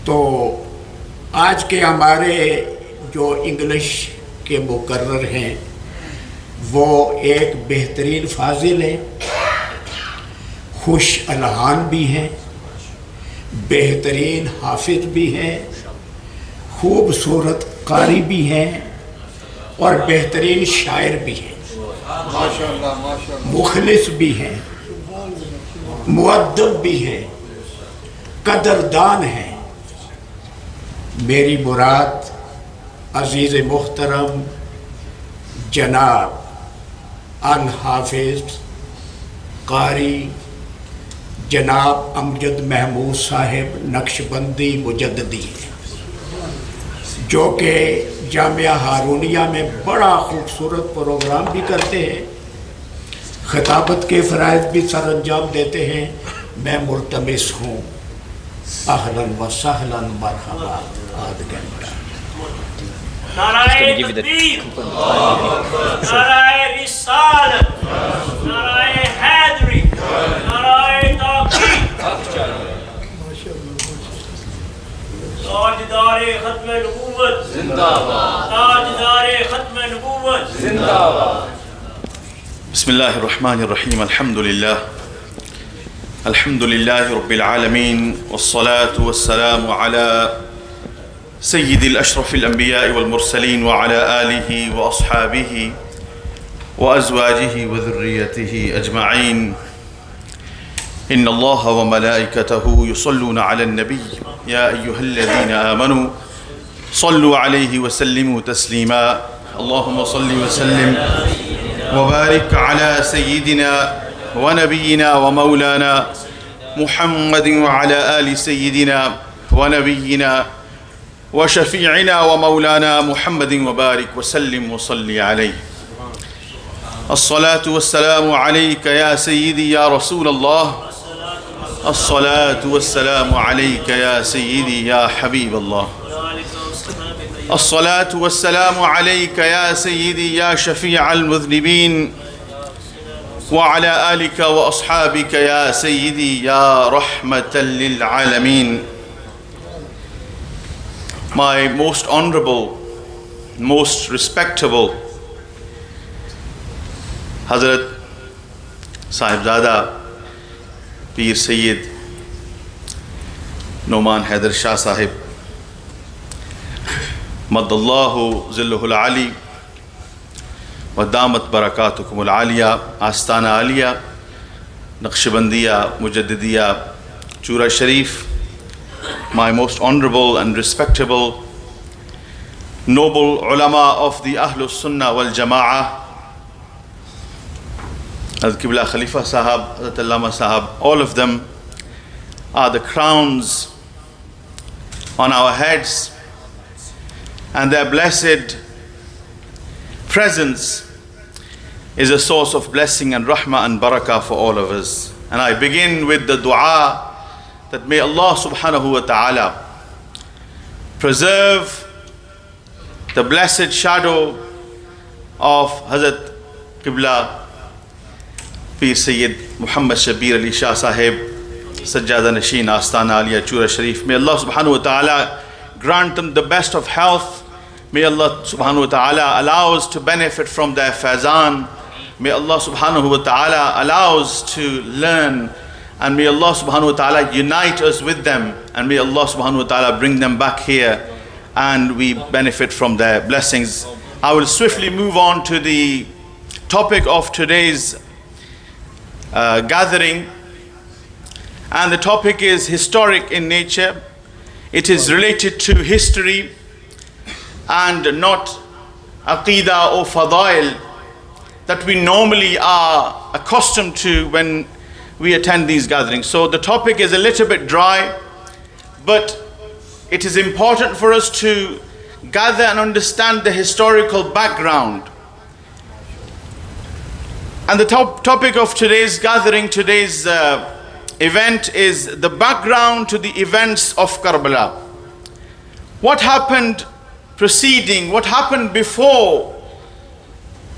तो आज के हमारे जो इंग्लिश के मुकर्रर हैं वो एक बेहतरीन फाजिल हैं, खुश अलहान भी हैं, बेहतरीन हाफिज भी हैं, खूबसूरत कारी भी हैं और बेहतरीन शायर भी हैं, मुखलिस भी हैं, मुअद्दब भी हैं, कदरदान हैं। मेरी मुराद अजीज़ मुहतरम जनाब अल हाफिज कारी जनाब अमजद महमूद साहिब नक्शबंदी मुजद्दिदी हैं, जो कि जामिया हारूनिया में बड़ा खूबसूरत प्रोग्राम भी करते हैं, खिताबत के फ़राइज़ भी सर अंजाम देते हैं। मैं मुल्तमिस हूँ, अहलन व सहलन मरहबा, आध घंटा। नाराए तकबीर, नाराए रिसालत, नाराए हैदरी, नाराए ताक़ीब। ताजदारे खत्म नबूवत जिंदाबाद, ताजदारे खत्म नबूवत जिंदाबाद। बिस्मिल्लाहिर्रहमानिर्रहीम, अल्हम्दुलिल्लाहि रब्बिल आलमीन, वस्सलातु वस्सलामु अला सय्यिदिल अशरफिल अंबिया'i वल मुरसलीन व अला आलिहि व अस्हाबिहि व अज़वाजिहि व ज़ुर्रिय्यतिहि अजमईन। इन्नल्लाहा व मलाइकतहु युसल्लूना अलन नबी या अय्युहल्लज़ीना आमनू सल्लु अलैहि व सल्लिमू तस्लीमा। अल्लाहुम्मा सल्लि व सल्लिम व बारिक अला सय्यिदिना व नबियिना व मौलाना मुहम्मदिन व अला आलि सय्यिदिना व नबियिना व शफीइना व मौलाना मुहम्मदिन व बारिक व सल्लिम व सल्लि अलैहि। अस्सलातु वस्सलामु अलैका या सय्यिदी या रसूल अल्लाह, अस्सलातु वस्सलामु अलैका या सय्यिदी या हबीब अल्लाह, अस्सलातु वस्सलामु अलैका या सय्यिदी या शफीअल मुज़निबीन व अला आलिका व अस्हाबिका या सय्यिदी या रहमतल लिल आलमीन। My most honorable, most respectable Hazrat Sahibzada Peer Sayyid Noman Haidar Shah Sahib Maddallahu Zilluhul Ali wa Damat Barakatukumul Aliya, Astana Aliya, Naqshbandiya, Mujaddidiya, Chura Sharif, my most honorable and respectable noble ulama of the Ahlus Sunnah wal Jama'ah, Al-Qibla Khalifa Sahab, Hazrat Allama Sahab, all of them are the crowns on our heads, and their blessed presence is a source of blessing and rahmah and barakah for all of us. And I begin with the dua that may Allah subhanahu wa ta'ala preserve the blessed shadow of Hazrat Qibla Peer Sayyid Muhammad Shabir Ali Shah Sahib, Sajjada Nashin Astana Aliya Chura Sharif. May Allah subhanahu wa ta'ala grant them the best of health. May Allah subhanahu wa ta'ala allow us to benefit from their fazan. May Allah subhanahu wa ta'ala allow us to learn, and may Allah subhanahu wa ta'ala unite us with them, and may Allah subhanahu wa ta'ala bring them back here and we benefit from their blessings. I will swiftly move on to the topic of today's gathering, and the topic is historic in nature. It is related to history and not aqidah or fadail that we normally are accustomed to when we attend these gatherings. So the topic is a little bit dry, but it is important for us to gather and understand the historical background. And the topic of today's gathering, today's event is the background to the events of Karbala. What happened preceding, what happened before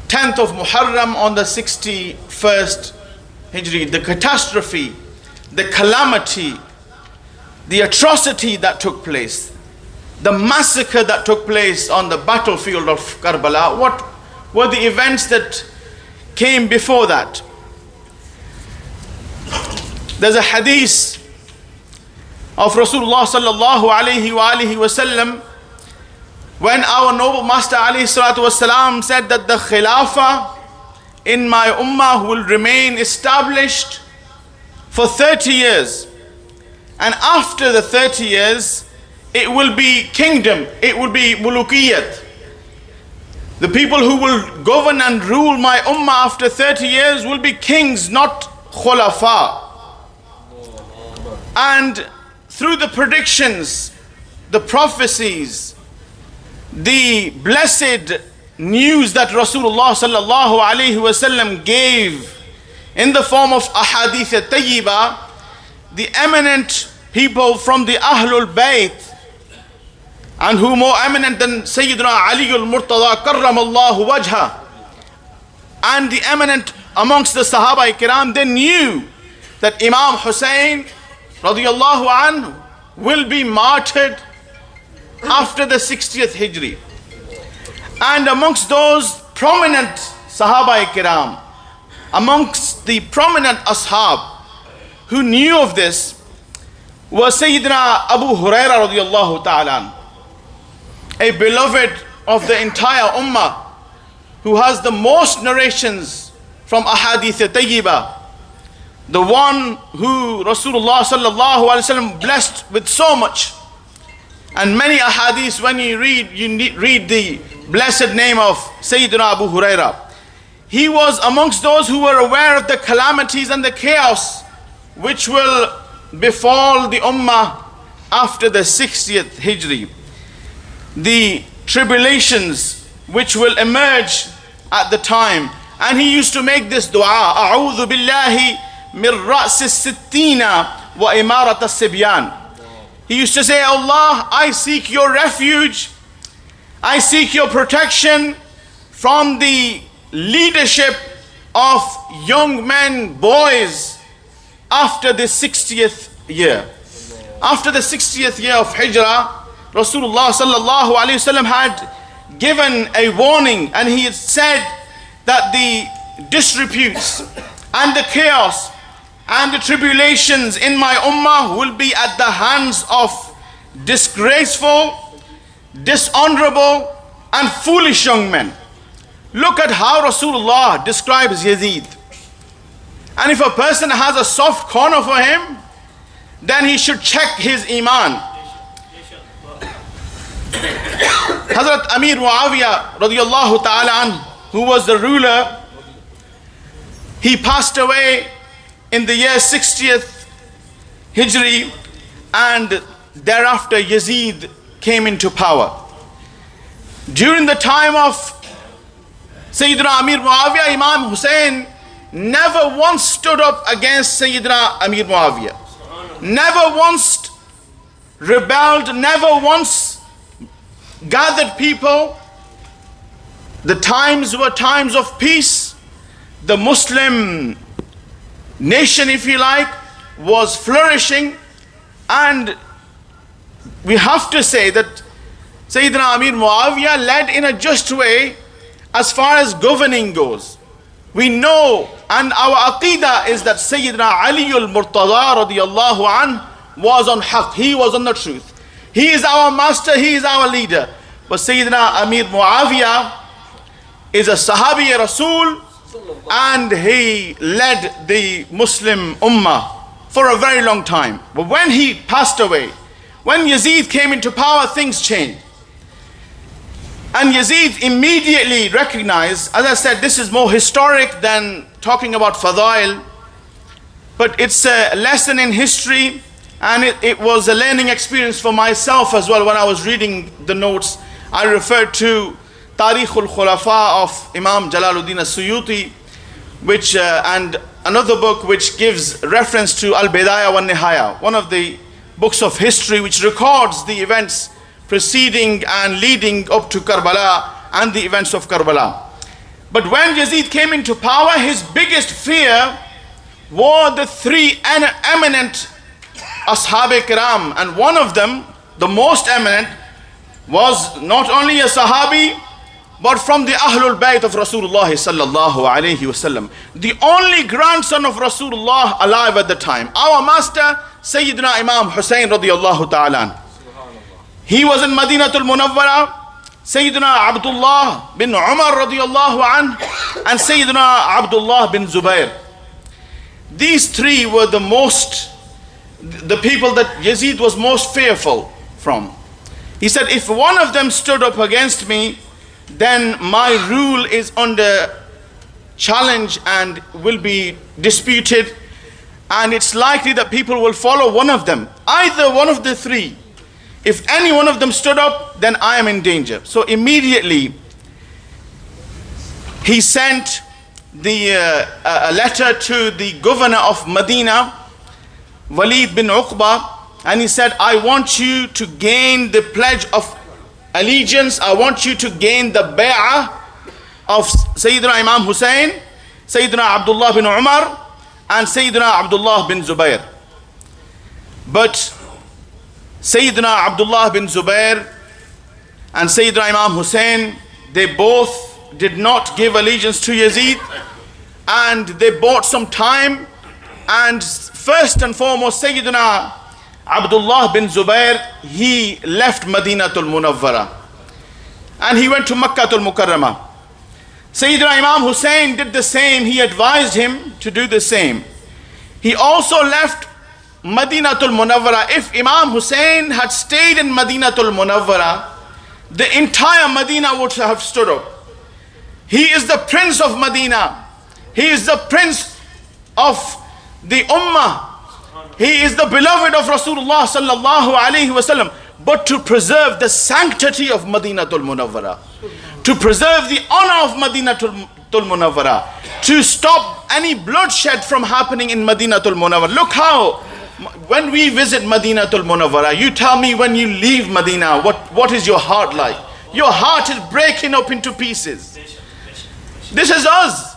10th of Muharram on the 61st Hijri, the catastrophe, the calamity the atrocity that took place, the massacre that took place on the battlefield of Karbala, what were the events that came before that? There's a hadith of Rasulullah sallallahu alayhi wa sallam, when our noble master alayhi salatu wasalam said that the khilafah in my ummah will remain established for 30 years, and after the 30 years it will be kingdom, it will be mulukiyat. The people who will govern and rule my ummah after 30 years will be kings, not khulafa. And through the predictions, the prophecies, the blessed news that Rasulullah sallallahu alaihi wasallam gave in the form of ahadith at-tayyiba, the eminent people from the Ahlul Bayt, and who more eminent than Sayyidina Ali al-Murtada karramallahu wajha, and the eminent amongst the Sahaba Kiram, they knew that Imam Hussein radiyallahu anhu will be martyred after the 60th Hijri. And amongst those prominent Sahaba Kiram, amongst the prominent Ashab who knew of this, was Sayyidina Abu Huraira radiyallahu ta'ala, a beloved of the entire ummah, who has the most narrations from ahadith tayyiba, the one who Rasulullah sallallahu alaihi wasallam blessed with so much. And many ahadith, when you read the blessed name of Sayyidina Abu Huraira. He was amongst those who were aware of the calamities and the chaos which will befall the ummah after the 60th Hijri. The tribulations which will emerge at the time. And he used to make this dua, A'udhu billahi min ra's as-sittina wa imarat as-sibyan. He used to say, Allah, I seek your refuge, I seek your protection from the leadership of young men, boys, after the 60th year. After the 60th year of Hijrah, Rasulullah sallallahu alayhi wasallam had given a warning, and he had said that the disreputes and the chaos and the tribulations in my ummah will be at the hands of disgraceful, dishonorable and foolish young men. Look at how Rasulullah describes Yazid. And if a person has a soft corner for him, then he should check his iman. Hazrat Amir Muawiyah radiyallahu ta'ala anhu, who was the ruler, he passed away in the year 60th Hijri, and thereafter Yazid came into power. During the time of Sayyidina Amir Muawiyah, Imam Hussein never once stood up against Sayyidina Amir Muawiyah. Never once rebelled, never once gathered people. The times were times of peace. The Muslim nation, if you like, was flourishing, and we have to say that Sayyidina Amir Muawiyah led in a just way as far as governing goes. We know, and our aqidah is that Sayyidina Ali al-Murtada radiyallahu anhu was on haqq, he was on the truth. He is our master, he is our leader. But Sayyidina Amir Muawiyah is a Sahabi Rasul, and he led the Muslim Ummah for a very long time. But when he passed away, when Yazid came into power, things changed. And Yazid immediately recognized, as I said, this is more historic than talking about Fadail, but it's a lesson in history, and it was a learning experience for myself as well. When I was reading the notes, I referred to Tarikh al-Khulafa of Imam Jalaluddin as-Suyuti, which and another book which gives reference to Al-Bidayah wa Nihaya, one of the books of history which records the events preceding and leading up to Karbala and the events of Karbala. But when Yazid came into power, his biggest fear were the three eminent Ashab-e-Kiram, and one of them, the most eminent, was not only a Sahabi, but from the Ahlul Bayt of Rasulullah sallallahu alayhi wasallam. The only grandson of Rasulullah alive at the time. Our master, Sayyidina Imam Hussain radiyallahu ta'ala. He was in Madinatul Munawwara. Sayyidina Abdullah bin Umar radiyallahu anh and Sayyidina Abdullah bin Zubair. These three were the people that Yazid was most fearful from. He said, if one of them stood up against me, then my rule is under challenge and will be disputed, and it's likely that people will follow one of them, either one of the three. If any one of them stood up, then I am in danger. So immediately he sent a letter to the governor of Medina, Walid bin Uqba, and he said, I want you to gain the pledge of allegiance. I want you to gain the bay'ah of Sayyidina Imam Hussain, Sayyidina Abdullah bin Umar, and Sayyidina Abdullah bin Zubair. But Sayyidina Abdullah bin Zubair and Sayyidina Imam Hussain, they both did not give allegiance to Yazid, and they bought some time. And first and foremost, Sayyidina Abdullah bin Zubair, he left Madinatul Munawwara and he went to Makkatul Mukarramah. Sayyidina Imam Hussain did the same. He advised him to do the same. He also left Madinatul Munawwara. If Imam Hussain had stayed in Madinatul Munawwara, the entire Medina would have stood up. He is the prince of Medina. He is the prince of the Ummah. He is the beloved of Rasulullah sallallahu alayhi wasallam. But to preserve the sanctity of Madinatul Munawwara, to preserve the honor of Madinatul Munawwara, to stop any bloodshed from happening in Madinatul Munawwara. Look how, when we visit Madinatul Munawwara, you tell me when you leave Medina, what is your heart like? Your heart is breaking up into pieces. This is us.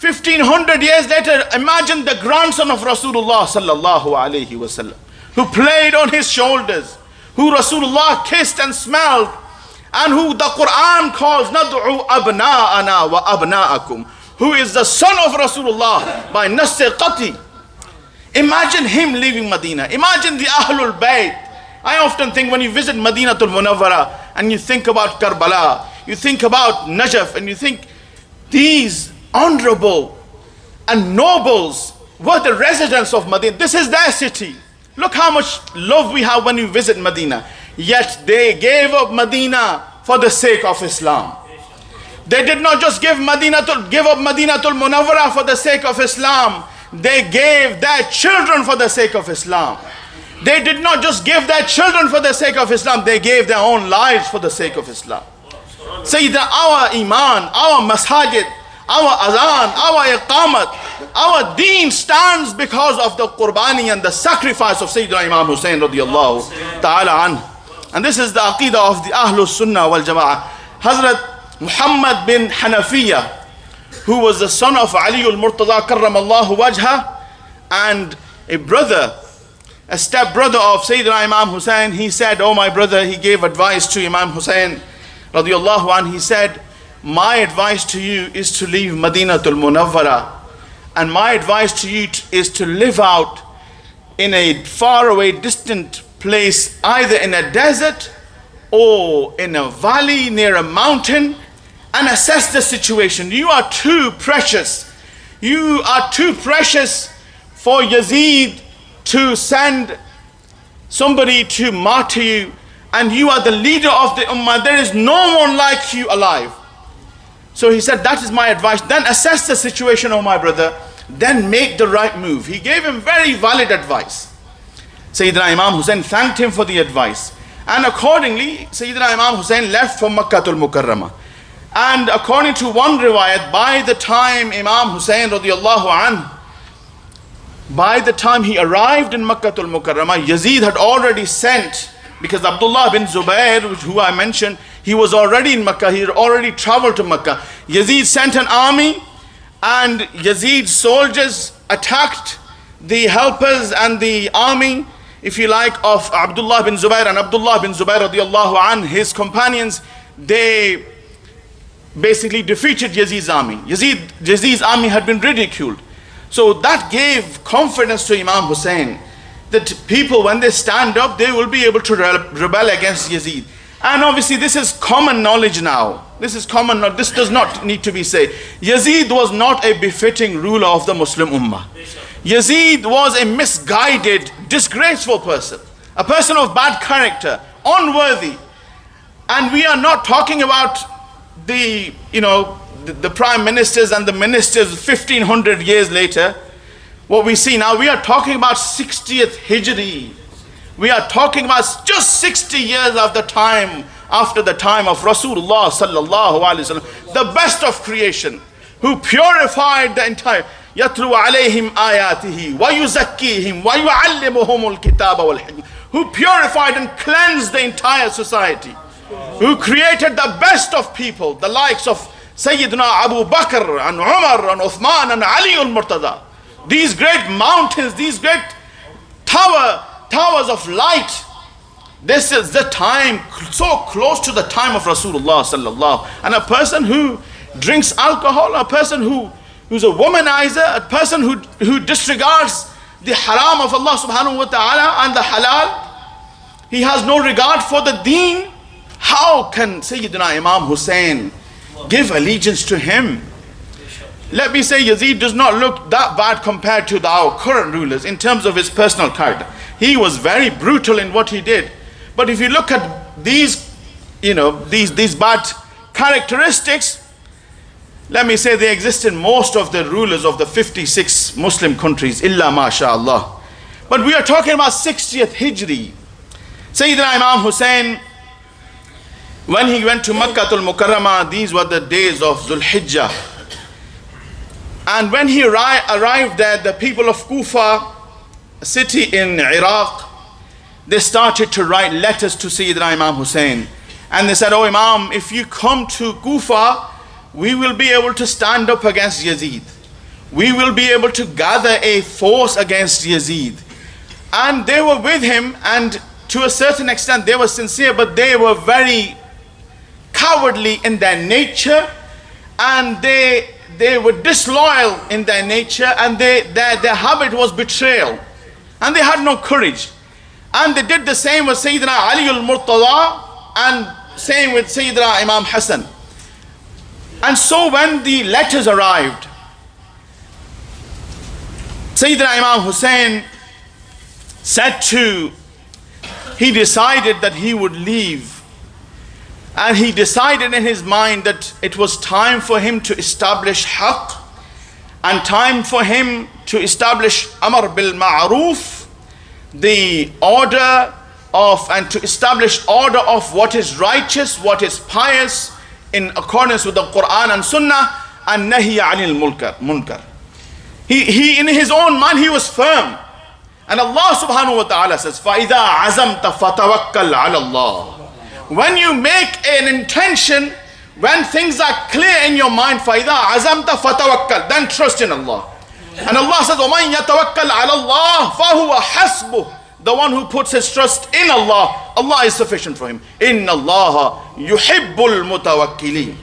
1500 years later, imagine the grandson of Rasulullah sallallahu alayhi wasallam, who played on his shoulders, who Rasulullah kissed and smelled, and who the Quran calls Nad'u abna'ana wa abna'akum, who is the son of Rasulullah by Nass Qati. Imagine him leaving Medina. Imagine the Ahlul Bayt. I often think when you visit Madinatul Munawwara and you think about Karbala, you think about Najaf, and you think these honorable and nobles were the residents of Medina. This is their city. Look how much love we have when we visit Medina. Yet they gave up Medina for the sake of Islam. They did not just give up Madinatul Munawwara for the sake of Islam. They gave their children for the sake of Islam. They did not just give their children for the sake of Islam. They gave their own lives for the sake of Islam. Sayyidina, our iman, our masajid, our azan, our iqamat, our deen stands because of the qurbani and the sacrifice of Sayyidina Imam Hussain radiyallahu ta'ala anhu. And this is the aqidah of the Ahlus Sunnah wal Jama'ah. Hazrat Muhammad bin Hanafiya, who was the son of Ali al-Murtada karramallahu wajha, and a brother, a step brother of Sayyidina Imam Hussain, he said, oh my brother, he gave advice to Imam Hussain radiyallahu anhu. He said, my advice to you is to leave Madinatul Munawwara, and my advice to you is to live out in a faraway, distant place, either in a desert or in a valley near a mountain, and assess the situation. You are too precious. You are too precious for Yazid to send somebody to martyr you, and you are the leader of the Ummah. There is no one like you alive. So he said, that is my advice. Then assess the situation, oh my brother. Then make the right move. He gave him very valid advice. Sayyidina Imam Hussain thanked him for the advice. And accordingly, Sayyidina Imam Hussain left for Makkatul Mukarramah. And according to one riwayat, by the time Imam Hussain radiyallahu anhu, by the time he arrived in Makkatul Mukarramah, Yazid had already sent, because Abdullah bin Zubair, who I mentioned, he was already in Makkah, he had already traveled to Makkah. Yazid sent an army, and Yazid's soldiers attacked the helpers and the army if you like, of Abdullah bin Zubair, and Abdullah bin Zubair radiallahu anh, his companions, they basically defeated Yazid's army. Yazid's army had been ridiculed. So that gave confidence to Imam Hussein that people, when they stand up, they will be able to rebel against Yazid. And obviously this is common knowledge now. This is common knowledge. This does not need to be said. Yazid was not a befitting ruler of the Muslim Ummah. Yazid was a misguided, disgraceful person. A person of bad character, unworthy. And we are not talking about the prime ministers and the ministers 1500 years later. What we see now, we are talking about 60th Hijri. We are talking about just 60 years after the time of Rasulullah sallallahu alaihi wasallam, the best of creation, who purified the entire, yatlu alayhim ayatihi wa yuzakkihim wa yuallimuhumul kitaba wal hikmah, who purified and cleansed the entire society, who created the best of people, the likes of Sayyidina Abu Bakr and Umar and Uthman and Ali al-Murtada. These great mountains, these great towers of light. This is the time, so close to the time of Rasulullah sallallahu. And a person who drinks alcohol, a person who's a womanizer, a person who disregards the haram of Allah subhanahu wa ta'ala and the halal, he has no regard for the deen. How can Sayyidina Imam Hussein give allegiance to him? Let me say, Yazid does not look that bad compared to our current rulers in terms of his personal character. He was very brutal in what he did. But if you look at these bad characteristics, let me say they exist in most of the rulers of the 56 Muslim countries, illa masha'Allah. But we are talking about 60th Hijri. Sayyidina Imam Hussein, when he went to Makkah al-Mukarramah, these were the days of Dhul Hijjah. And when he arrived there, the people of Kufa, a city in Iraq, they started to write letters to Sayyidina Imam Hussein. And they said, "Oh Imam, if you come to Kufa, we will be able to stand up against Yazid. We will be able to gather a force against Yazid." And they were with him, and to a certain extent they were sincere, but they were very cowardly in their nature, and they were disloyal in their nature, and their habit was betrayal, and they had no courage. And they did the same with Sayyidina Ali al-Murtada, and same with Sayyidina Imam Hassan. And so when the letters arrived, Sayyidina Imam Hussein he decided that he would leave. And he decided in his mind that it was time for him to establish haqq, and time for him to establish amr bil ma'ruf, the order of, and to establish order of what is righteous, what is pious, in accordance with the Quran and Sunnah, and nahi anil munkar. He in his own mind, he was firm. And Allah subhanahu wa ta'ala says, فَإِذَا عَزَمْتَ فَتَوَكَّلْ عَلَى اللَّهِ. When you make an intention, when things are clear in your mind, فَإِذَا عَزَمْتَ فَتَوَكَّلْ, then trust in Allah. And Allah says, وَمَنْ يَتَوَكَّلْ عَلَى اللَّهِ فَهُوَ حَسْبُهُ. The one who puts his trust in Allah, Allah is sufficient for him. إِنَّ اللَّهَ يُحِبُّ الْمُتَوَكِّلِينَ.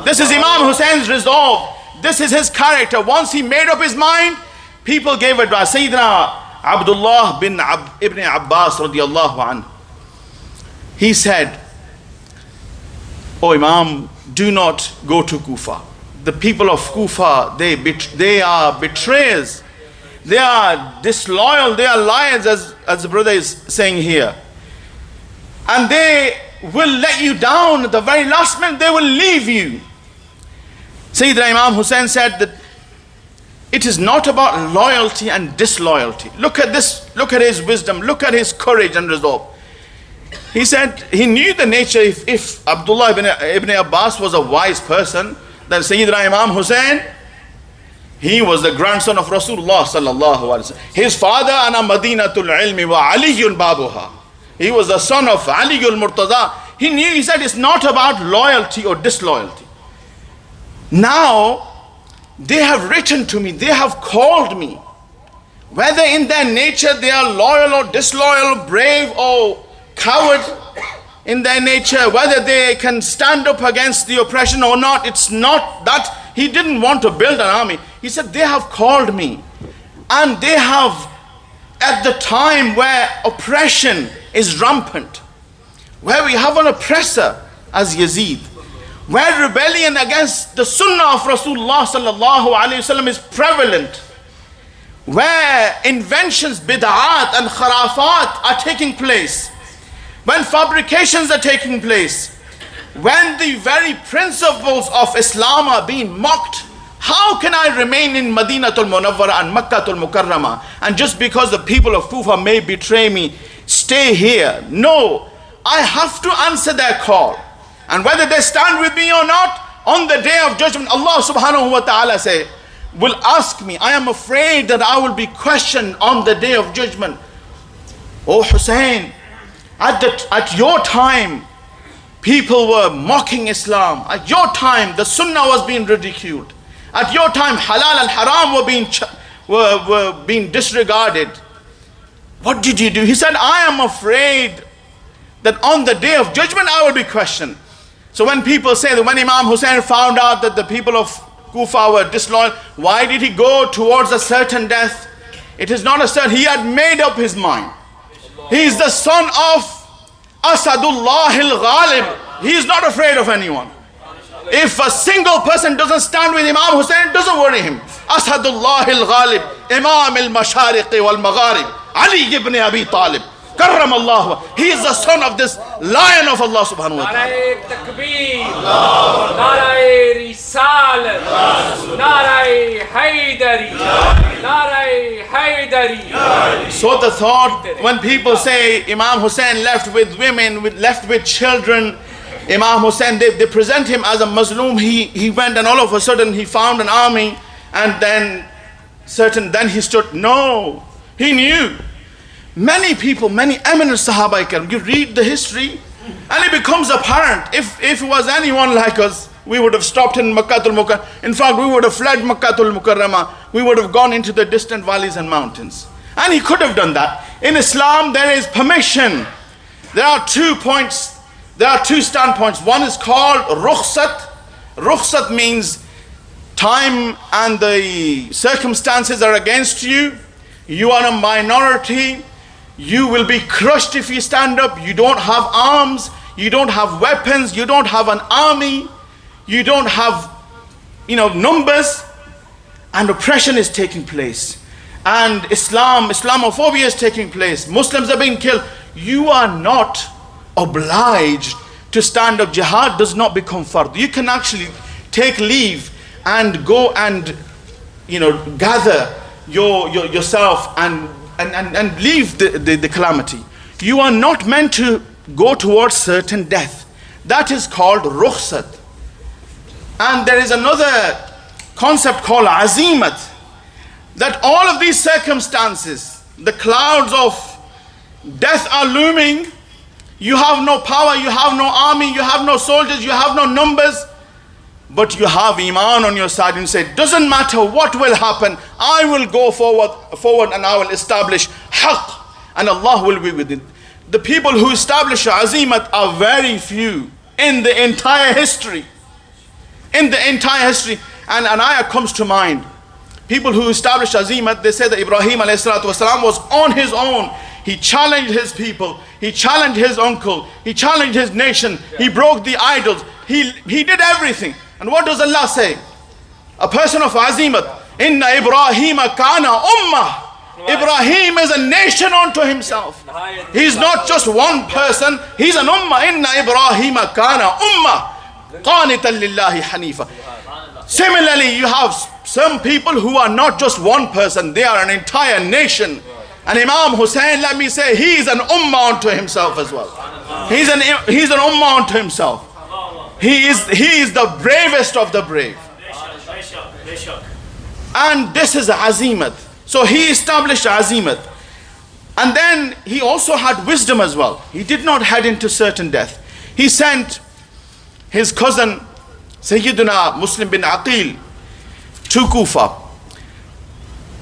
This is Imam Hussein's resolve. This is his character. Once he made up his mind, people gave advice. Sayyidina Abdullah ibn Abbas radiallahu anhu, he said, "Oh Imam, do not go to Kufa. The people of Kufa, they are betrayers. They are disloyal. They are liars," as the brother is saying here. "And they will let you down at the very last minute. They will leave you." Sayyidina Imam Hussein said that it is not about loyalty and disloyalty. Look at this, look at his wisdom, look at his courage and resolve. He said he knew the nature. If Abdullah ibn Abbas was a wise person, then Sayyidina Imam Hussein, he was the grandson of Rasulullah sallallahu alaihi wasallam. His father, ana madinatul ilmi wa aliyun babuha. He was the son of Ali al-Murtada. He knew, he said, it's not about loyalty or disloyalty. Now, they have written to me, they have called me. whether in their nature they are loyal or disloyal, brave or coward in their nature, whether they can stand up against the oppression or not. It's not that he didn't want to build an army. He said, they have called me, and they have, at the time where oppression is rampant, where we have an oppressor as Yazid, where rebellion against the sunnah of Rasulullah sallallahu alaihi wasallam is prevalent, where inventions, bid'at and kharafat are taking place, when fabrications are taking place, when the very principles of Islam are being mocked. How can I remain in Madinatul Munawwara and Makkatul Mukarramah, and just because the people of Kufa may betray me, stay here? No, I have to answer their call. And whether they stand with me or not, on the day of judgment, Allah subhanahu wa ta'ala will ask me. I am afraid that I will be questioned on the day of judgment. Oh Hussein, at your time, people were mocking Islam. At your time, the sunnah was being ridiculed. At your time, halal and haram were being disregarded. What did you do? He said, I am afraid that on the day of judgment I will be questioned. So when people say that when Imam Hussein found out that the people of Kufa were disloyal, why did he go towards a certain death? It is not a certain, he had made up his mind. He is the son of Asadullah al-Ghalib. He is not afraid of anyone. If a single person doesn't stand with Imam Hussein, it doesn't worry him. Asadullah al-Ghalib, Imam al-Mashariq wal-Magharib, Ali ibn Abi Talib, Karram Allah. He is the son of this lion of Allah subhanahu wa ta'ala. Narae Takbir, Narae Risalat, Narae Heddaria, Narae Heddaria. So the thought, when people say Imam Hussein left with women, left with children, Imam Hussein, they present him as a Muslim. He went and all of a sudden he found an army, and then he stood. No, he knew. Many people, many eminent Sahaba Ikram, you read the history and it becomes apparent. If it was anyone like us, we would have stopped in Makkatul Mukarramah. In fact, we would have fled Makkatul Mukarramah. We would have gone into the distant valleys and mountains. And he could have done that. In Islam, there is permission. There are 2 points. There are 2 standpoints. One is called rukhsat. Rukhsat means time and the circumstances are against you. You are a minority. You will be crushed if you stand up. You don't have arms. You don't have weapons. You don't have an army. You don't have, numbers. And oppression is taking place. And Islamophobia is taking place. Muslims are being killed. You are not obliged to stand up. Jihad does not become fard. You can actually take leave and go and gather yourself and leave the calamity. You are not meant to go towards certain death. That is called rukhsat. And there is another concept called azimat, that all of these circumstances, the clouds of death are looming. You have no power, you have no army, you have no soldiers, you have no numbers, but you have iman on your side. And you say, doesn't matter what will happen, I will go forward and I will establish haqq, and Allah will be with it. The people who establish azimat are very few in the entire history. In the entire history. And an ayah comes to mind. People who establish azimat, they say that Ibrahim alayhi salatu wasalam was on his own. He challenged his people. He challenged his uncle. He challenged his nation. He broke the idols. He did everything. And what does Allah say? A person of azimat. Inna Ibrahima kana ummah. Ibrahim is a nation unto himself. He's not just one person. He's an ummah. Inna Ibrahima kana ummah. Qanitan lillahi hanifa. Similarly, you have some people who are not just one person. They are an entire nation. And Imam Hussein, let me say, he is an ummah unto himself as well. He's an ummah unto himself. He is the bravest of the brave. And this is azimat. So he established azimat. And then he also had wisdom as well. He did not head into certain death. He sent his cousin Sayyiduna Muslim bin Aqil to Kufa.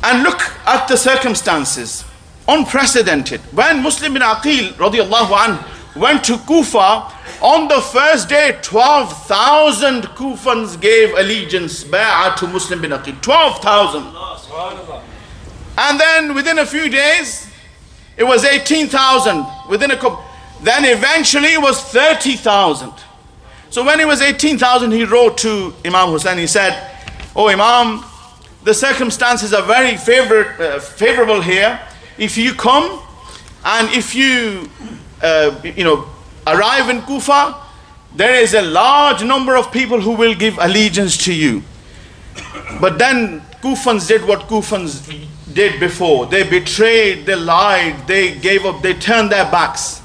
And look at the circumstances, unprecedented. When Muslim bin Aqil radiallahu anh went to Kufa, on the first day 12,000 Kufans gave allegiance, bay'ah to Muslim bin Aqil, 12,000. And then within a few days, it was 18,000. Then eventually it was 30,000. So when it was 18,000, he wrote to Imam Hussein, he said, "Oh Imam, the circumstances are very favorable here. If you come and if you arrive in Kufa, there is a large number of people who will give allegiance to you." But then Kufans did what Kufans did before. They betrayed, they lied, they gave up, they turned their backs.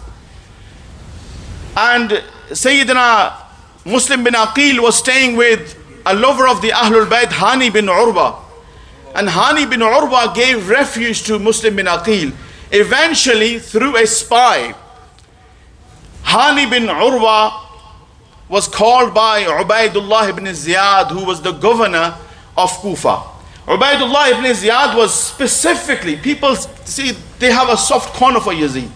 And Sayyidina Muslim bin Aqil was staying with a lover of the Ahlul Bayt, Hani bin Urwa. And Hani bin Urwa gave refuge to Muslim bin Aqil. Eventually, through a spy, Hani bin Urwa was called by Ubaidullah ibn Ziyad, who was the governor of Kufa. Ubaidullah ibn Ziyad was specifically, people see, they have a soft corner for Yazid.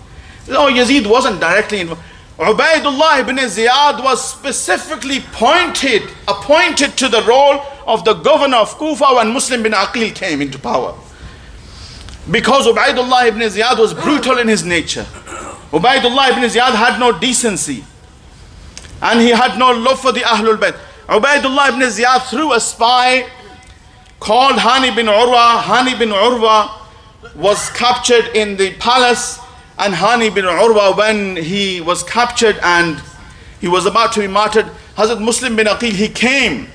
No, Yazid wasn't directly involved. Ubaidullah ibn Ziyad was specifically appointed to the role of the governor of Kufa when Muslim bin Aqil came into power. Because Ubaidullah ibn Ziyad was brutal in his nature. Ubaidullah ibn Ziyad had no decency. And he had no love for the Ahlul Bayt. Ubaidullah ibn Ziyad, through a spy, called Hani bin Urwa. Hani bin Urwa was captured in the palace. And Hani bin Urwa, when he was captured and he was about to be martyred, Hazrat Muslim bin Aqil, he came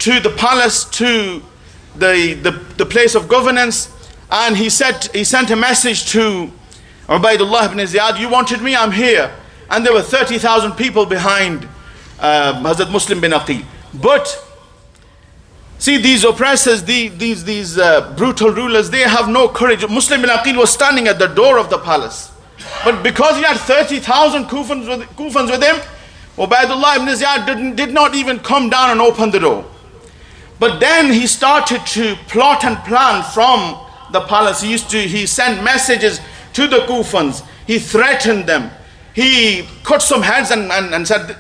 to the palace, to the place of governance, and he sent a message to Ubaidullah ibn Ziyad, "You wanted me, I'm here." And there were 30,000 people behind Hazrat Muslim bin Aqil. But see, these oppressors, these brutal rulers, they have no courage. Muslim bin Aqil was standing at the door of the palace. But because he had 30,000 Kufans with him, Ubaidullah ibn Ziyad did not even come down and open the door. But then he started to plot and plan from the palace. He sent messages to the Kufans. He threatened them. He cut some heads and said,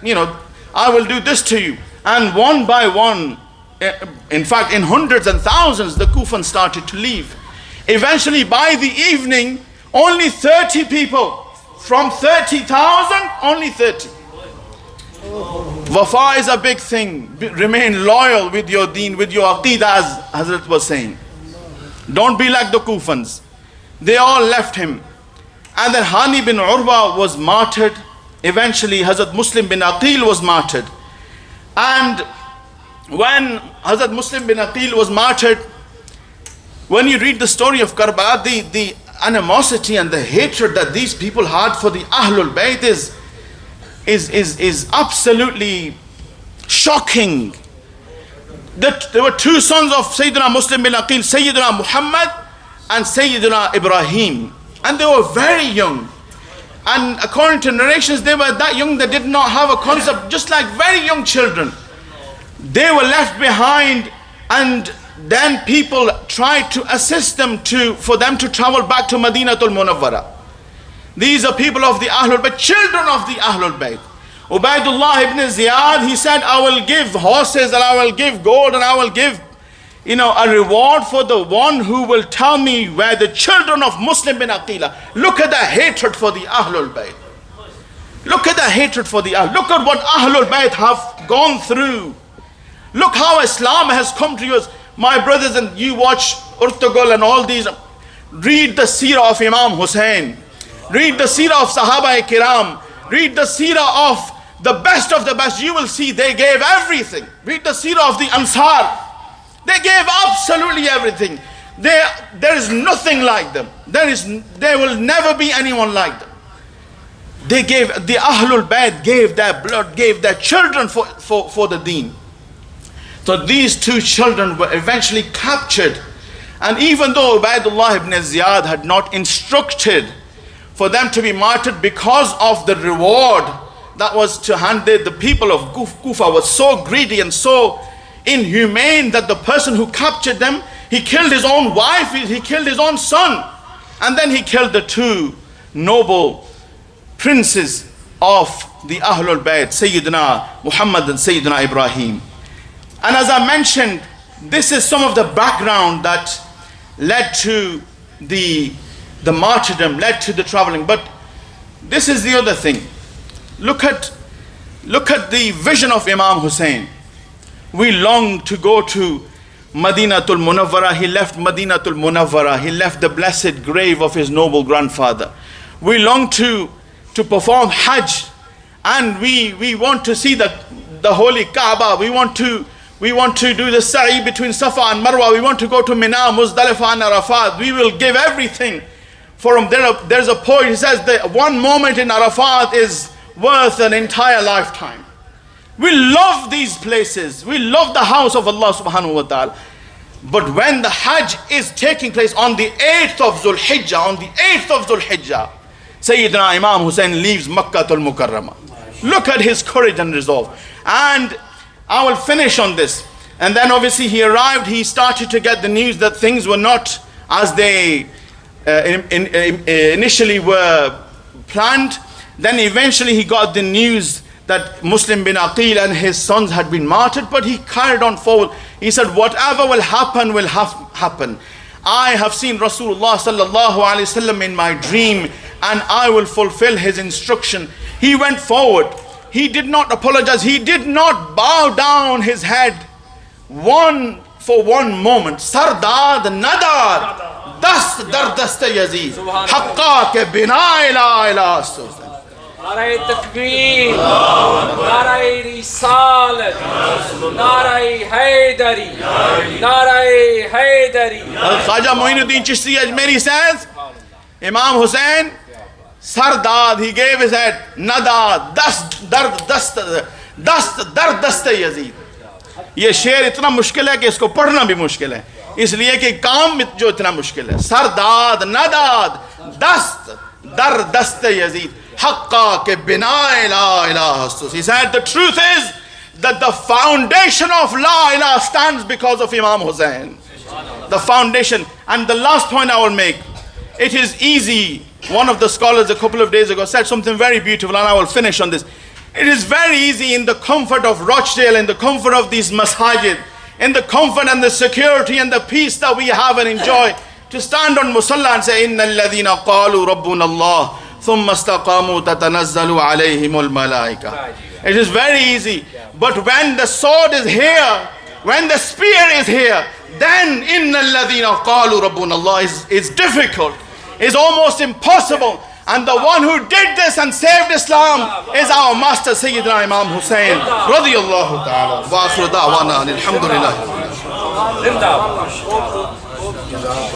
"I will do this to you." And one by one, in fact, in hundreds and thousands, the Kufans started to leave. Eventually, by the evening, only 30 people. From 30,000, only 30. Wafa is a big thing. Remain loyal with your deen, with your aqeedah, as Hazrat was saying. Don't be like the Kufans. They all left him. And then Hani bin Urwa was martyred. Eventually, Hazrat Muslim bin Aqil was martyred. And when Hazrat Muslim bin Aqil was martyred, when you read the story of Karbala, the animosity and the hatred that these people had for the Ahlul Bayt is absolutely shocking. There were two sons of Sayyidina Muslim bin Aqil, Sayyidina Muhammad and Sayyidina Ibrahim. And they were very young. And according to narrations, they were that young, they did not have a concept, just like very young children. They were left behind, and then people tried to assist them for them to travel back to Madinatul Munawwara. These are people of the Ahlul Bayt, children of the Ahlul Bayt. Ubaidullah ibn Ziyad, he said, "I will give horses and I will give gold and I will give a reward for the one who will tell me where the children of Muslim bin Aqila." Look at the hatred for the Ahlul Bayt. Look at the hatred for the Ahlul. Look at what Ahlul Bayt have gone through. Look how Islam has come to us. My brothers, and you watch Urtugul and all these. Read the seerah of Imam Hussein. Read the seerah of Sahaba Kiram. Read the seerah of the best of the best. You will see they gave everything. Read the seerah of the Ansar. They gave absolutely everything. There is nothing like them. There will never be anyone like them. They gave, the Ahlul Bayt gave their blood, gave their children for the deen. So these two children were eventually captured. And even though Ubaidullah ibn Ziyad had not instructed for them to be martyred, because of the reward that was to hand, the people of Kufa was so greedy and so inhumane that the person who captured them, He killed his own wife, he killed his own son, and then he killed the two noble princes of the Ahlul Bayt, Sayyidina Muhammad and Sayyidina Ibrahim. And as I mentioned, this is some of the background that led to the martyrdom, led to the traveling. But this is the other thing. Look at the vision of Imam Hussein. We long to go to Madinatul Munawwara. He left Madinatul Munawwara. He left the blessed grave of his noble grandfather. We long to perform Hajj, and we want to see the holy Kaaba. We want to do the sa'i between Safa and Marwa. We want to go to Mina, Muzdalifah and Arafat. We will give everything for him. There's a poet, he says that one moment in Arafat is worth an entire lifetime. We love these places. We love the house of Allah subhanahu wa ta'ala. But when the Hajj is taking place on the 8th of Dhul Hijjah, Sayyidina Imam Hussein leaves Makkah al-Mukarramah. Look at his courage and resolve. And I will finish on this. And then obviously he arrived, he started to get the news that things were not as they initially were planned. Then eventually he got the news that Muslim bin Aqil and his sons had been martyred, but he carried on forward. He said, whatever will happen. I have seen Rasulullah sallallahu alaihi wasallam in my dream, and I will fulfill his instruction. He went forward. He did not apologize. He did not bow down his head for one moment. Sardad nadad dast dar dasta yazid haqqa ke bina ila ila. Narae Takbir, Narae Risalat, Narae Heddaria, Narae Heddaria. Khaja Muinuddin Chishti Ajmeri says, Imam Hussein, Sardad, he gave his head, Nada, dast dar dasta yazid. ये शेर इतना मुश्किल है कि इसको पढ़ना भी मुश्किल है, इसलिए कि काम जो इतना मुश्किल है. सरदाद नदाद दस्त दर दस्त यजीद हक्का के बिना ला इलाहा हस्तुस. He said the truth is that the foundation of La ilaha stands because of Imam Hussein. The foundation. And the last point I will make, it is easy. One of the scholars a couple of days ago said something very beautiful, and I will finish on this. It is very easy in the comfort of Rochdale, in the comfort of these masajid, in the comfort and the security and the peace that we have and enjoy, to stand on musalla and say, Inna alladhina qalu rabbuna Allah thumma istaqamu tatanazzalu alayhim al-malaika. It is very easy. But when the sword is here, when the spear is here, then Inna alladhina qalu rabbuna Allah is difficult, is almost impossible. And the one who did this and saved Islam is our master Sayyidina Imam Hussein radiyallahu ta'ala. Wa akhiru da'wana alhamdulillah.